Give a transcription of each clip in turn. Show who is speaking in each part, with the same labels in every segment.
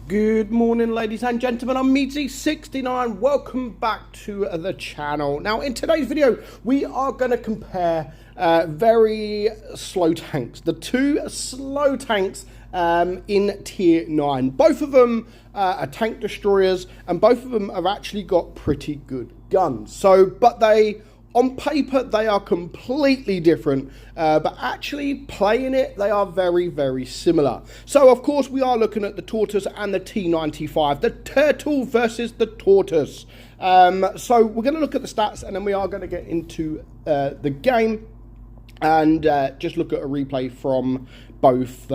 Speaker 1: Good morning, ladies and gentlemen. I'm meadsyreplays. Welcome back to the channel. Now, in today's video, we are going to compare very slow tanks. The two slow tanks in tier 9. Both of them are tank destroyers, and both of them have actually got pretty good guns. But on paper, they are completely different, but actually playing it, they are very, very similar. So, of course, we are looking at the Tortoise and the T95, the Turtle versus the Tortoise. So, we're going to look at the stats, and then we are going to get into the game and just look at a replay from both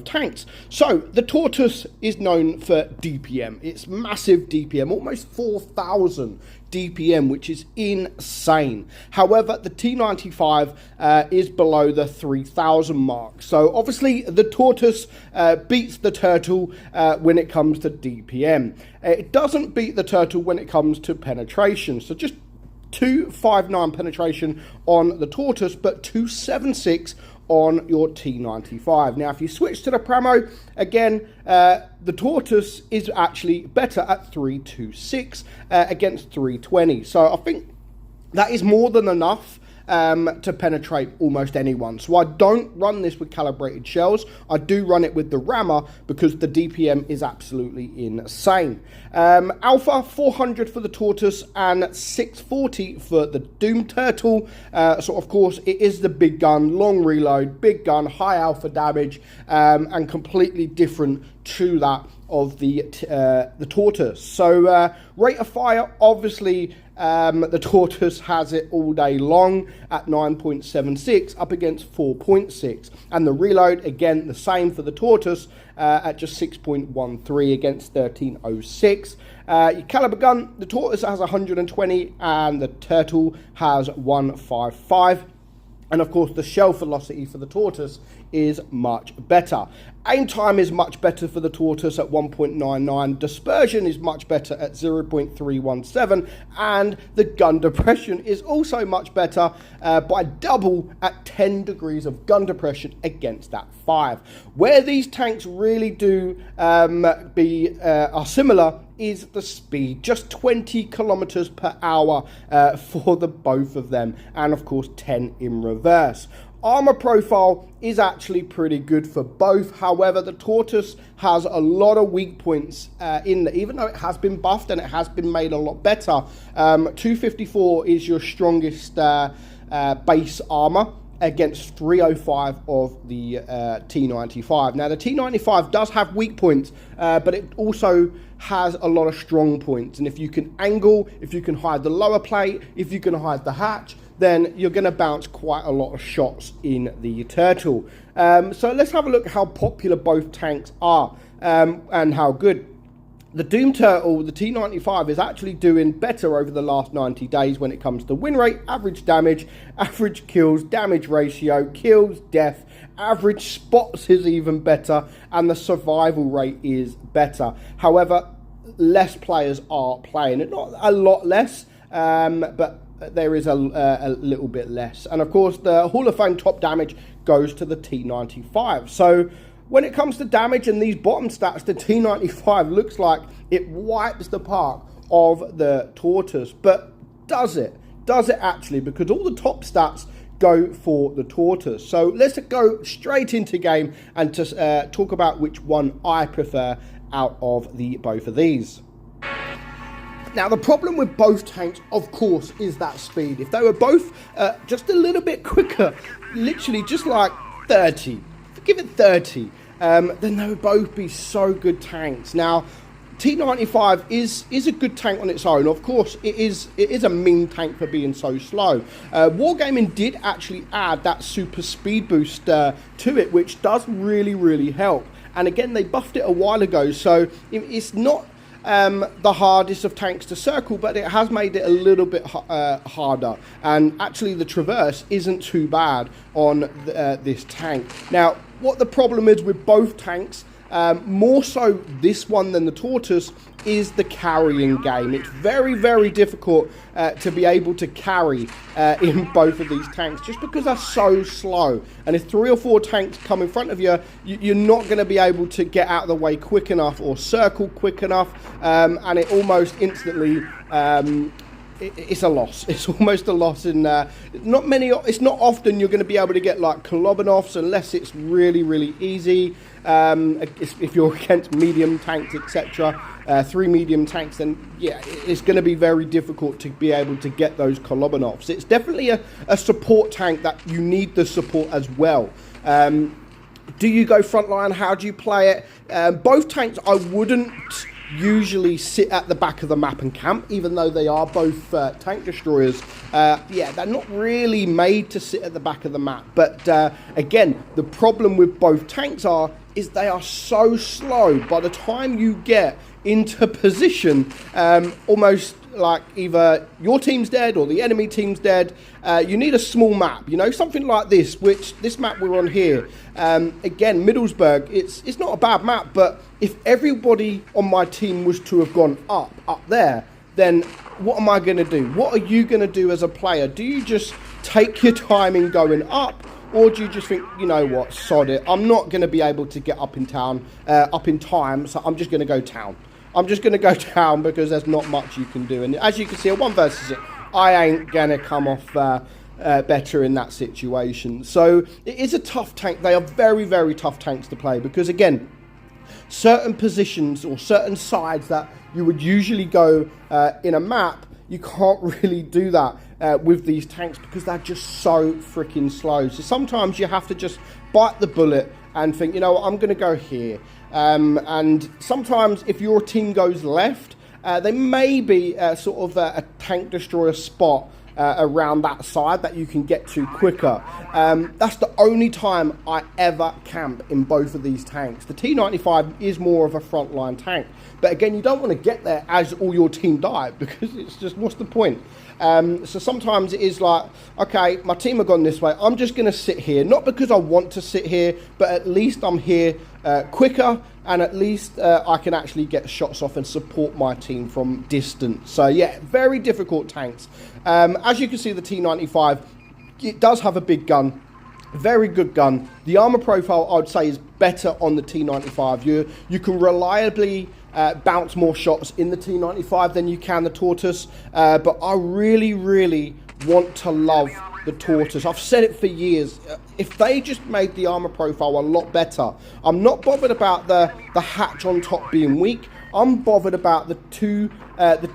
Speaker 1: tanks. So the Tortoise is known for DPM. It's massive DPM, almost 4,000 DPM, which is insane. However, the T95 is below the 3,000 mark. So obviously the Tortoise beats the Turtle when it comes to DPM. It doesn't beat the Turtle when it comes to penetration. So just 259 penetration on the Tortoise, but 276 on your T95. Now, if you switch to the Pramo, again, the Tortoise is actually better at 326 against 320. So I think that is more than enough to penetrate almost anyone. So I don't run this with calibrated shells. I do run it with the rammer because the DPM is absolutely insane. Alpha 400 for the Tortoise and 640 for the Doom Turtle. So of course it is the big gun, long reload, big gun, high alpha damage, and completely different to that of the Tortoise. So rate of fire, obviously the Tortoise has it all day long at 9.76 up against 4.6, and the reload again the same for the Tortoise at just 6.13 against 1306. Your caliber gun, the Tortoise has 120 and the Turtle has 155. And of course, the shell velocity for the Tortoise is much better. Aim time is much better for the Tortoise at 1.99. Dispersion is much better at 0.317. And the gun depression is also much better by double at 10 degrees of gun depression against that 5. Where these tanks really do are similar is the speed, just 20 kilometers per hour for the both of them, and of course 10 in reverse. Armor profile is actually pretty good for both. However, the Tortoise has a lot of weak points even though it has been buffed and it has been made a lot better. 254 is your strongest base armor against 305 of the T95. Now, the T95 does have weak points, but it also has a lot of strong points. And if you can angle, if you can hide the lower plate, if you can hide the hatch, then you're going to bounce quite a lot of shots in the Turtle. So let's have a look at how popular both tanks are and how good. The Doom Turtle, the T95, is actually doing better over the last 90 days when it comes to win rate, average damage, average kills, damage ratio, kills, death, average spots is even better, and the survival rate is better. However, less players are playing it. Not a lot less, but there is a little bit less. And of course, the Hall of Fame top damage goes to the T95. So when it comes to damage and these bottom stats, the T95 looks like it wipes the park of the Tortoise. But does it? Does it actually? Because all the top stats go for the Tortoise. So let's go straight into game and to talk about which one I prefer out of both of these. Now, the problem with both tanks, of course, is that speed. If they were both just a little bit quicker, literally just like 30, give it 30, then they would both be so good tanks. Now, T95 is a good tank on its own. Of course, it is a mean tank for being so slow. Wargaming did actually add that super speed boost to it, which does really, really help. And again, they buffed it a while ago, so it's not the hardest of tanks to circle, but it has made it a little bit harder. And actually, the traverse isn't too bad on this tank. Now, what the problem is with both tanks, more so this one than the Tortoise, is the carrying game. It's very, very difficult to be able to carry in both of these tanks, just because they're so slow. And if 3 or 4 tanks come in front of you, you're not going to be able to get out of the way quick enough or circle quick enough, and it almost instantly it's a loss. It's almost a loss in it's not often you're going to be able to get like Kolobanovs unless it's really, really easy. If you're against medium tanks, etc., 3 medium tanks, then yeah, it's going to be very difficult to be able to get those Kolobanovs. It's definitely a support tank that you need the support as well. Do you go frontline? How do you play it? Both tanks, I wouldn't usually sit at the back of the map and camp, even though they are both tank destroyers. Yeah, they're not really made to sit at the back of the map. But again, the problem with both tanks is they are so slow. By the time you get into position, almost like either your team's dead or the enemy team's dead. You need a small map, you know, something like this, which this map we're on here. Again, Middlesbrough, it's not a bad map, but if everybody on my team was to have gone up there, then what am I going to do? What are you going to do as a player? Do you just take your time in going up? Or do you just think, you know what, sod it, I'm not going to be able to get up in time, so I'm just going to go town. I'm just going to go down because there's not much you can do. And as you can see, a 1 versus it, I ain't going to come off better in that situation. So it is a tough tank. They are very, very tough tanks to play because, again, certain positions or certain sides that you would usually go in a map, you can't really do that with these tanks because they're just so freaking slow. So sometimes you have to just bite the bullet and think, you know what, I'm going to go here. And sometimes if your team goes left, there may be sort of a tank destroyer spot around that side that you can get to quicker. That's the only time I ever camp in both of these tanks. The T95 is more of a frontline tank, but again, you don't want to get there as all your team die because it's just, what's the point? So sometimes it is like, okay, my team have gone this way, I'm just going to sit here, not because I want to sit here, but at least I'm here quicker, and at least I can actually get shots off and support my team from distance. So yeah, very difficult tanks. As you can see, the T95, it does have a big gun, very good gun. The armor profile, I would say, is better on the T95. You can reliably bounce more shots in the T95 than you can the Tortoise, but I really, really want to love the Tortoise. I've said it for years. If they just made the armor profile a lot better, I'm not bothered about the hatch on top being weak. I'm bothered about the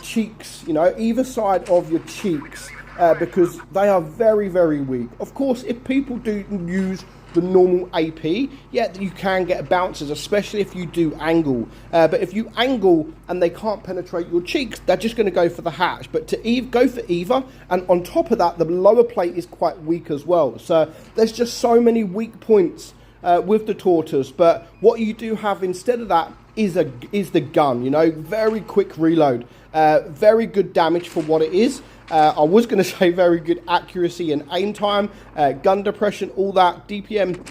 Speaker 1: cheeks, you know, either side of your cheeks, because they are very, very weak. Of course, if people do use the normal AP, yeah, you can get bounces, especially if you do angle. But if you angle and they can't penetrate your cheeks, they're just going to go for the hatch. But to go for either, and on top of that, the lower plate is quite weak as well. So there's just so many weak points with the Tortoise. But what you do have instead of that is the gun. You know, very quick reload, very good damage for what it is. I was going to say very good accuracy and aim time, gun depression, all that, DPM,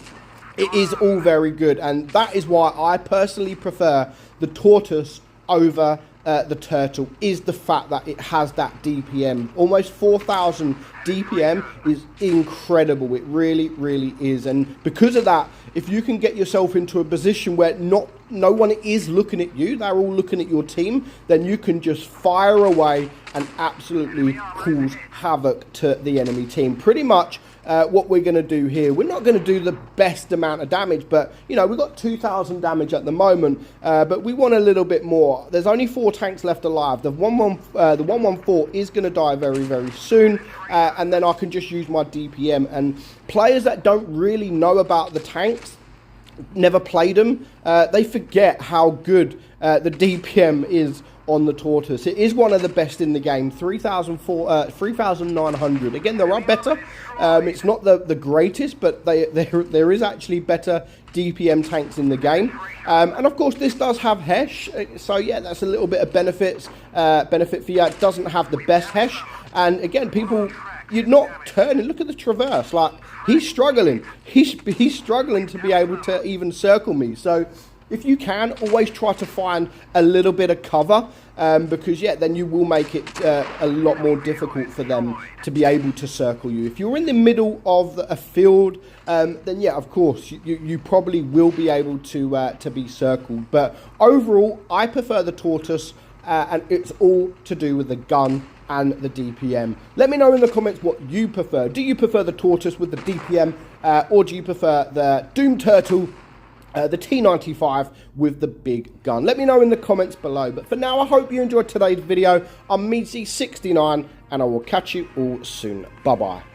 Speaker 1: it is all very good. And that is why I personally prefer the Tortoise over the Turtle, is the fact that it has that DPM. Almost 4,000 DPM is incredible. It really, really is. And because of that, if you can get yourself into a position where no one is looking at you, they're all looking at your team, then you can just fire away and absolutely cause havoc to the enemy team. Pretty much what we're going to do here. We're not going to do the best amount of damage, but you know, we've got 2,000 damage at the moment, but we want a little bit more. There's only 4 tanks left alive. The 114 is going to die very, very soon, and then I can just use my DPM. And players that don't really know about the tanks, never played them, they forget how good the DPM is on the Tortoise. It is one of the best in the game. 3,900. Again, there are better. It's not the greatest, but there is actually better DPM tanks in the game. And of course, this does have Hesh. So yeah, that's a little bit of benefit for you. It doesn't have the best Hesh. And again, people, you're not turning. Look at the traverse. Like, he's struggling. He's struggling to be able to even circle me. So if you can, always try to find a little bit of cover, because yeah, then you will make it a lot more difficult for them to be able to circle you. If you're in the middle of a field, then yeah, of course, you probably will be able to be circled. But overall, I prefer the Tortoise, and it's all to do with the gun and the DPM. Let me know in the comments what you prefer. Do you prefer the Tortoise with the DPM, or do you prefer the Doom Turtle, the T95 with the big gun? Let me know in the comments below. But for now, I hope you enjoyed today's video. I'm meadsy69, and I will catch you all soon. Bye-bye.